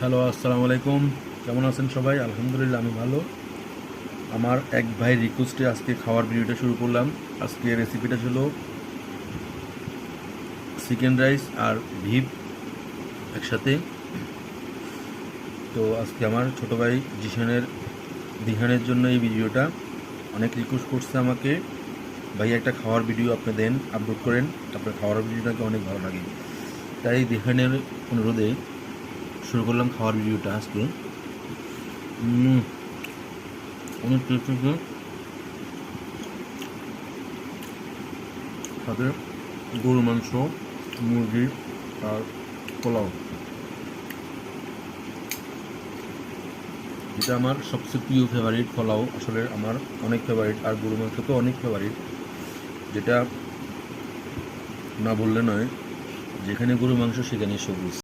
Hello, আসসালামু আলাইকুম। কেমন আছেন সবাই? আলহামদুলিল্লাহ, আমি ভালো। আমার এক ভাই রিকোয়েস্টে আজকে খাওয়ার ভিডিওটা শুরু করলাম। আজকে রেসিপিটা ছিল চিকেন রাইস আর ভিপ একসাথে। তো আজকে আমার ছোট ভাই দিহানের জন্য এই ভিডিওটা। অনেক রিকোয়েস্ট করছে আমাকে, ভাই একটা খাওয়ার ভিডিও আপনি দেন, আপলোড করেন, আপনার খাওয়ার ভিডিওটাকে অনেক ভালো লাগে। তাই দিহানের অনুরোধে শুরু করলাম খাওয়ার ভিডিওটা আজকে। অনেক টেস্টি, সাথে গরুর মাংস, মুরগি আর পোলাও, যেটা আমার সবচেয়ে প্রিয় ফেভারিট। পোলাও আসলে আমার অনেক ফেভারিট, আর গরুর মাংস তো অনেক ফেভারিট, যেটা না বললে নয়। যেখানে গরুর মাংস সেখানে সবুজ।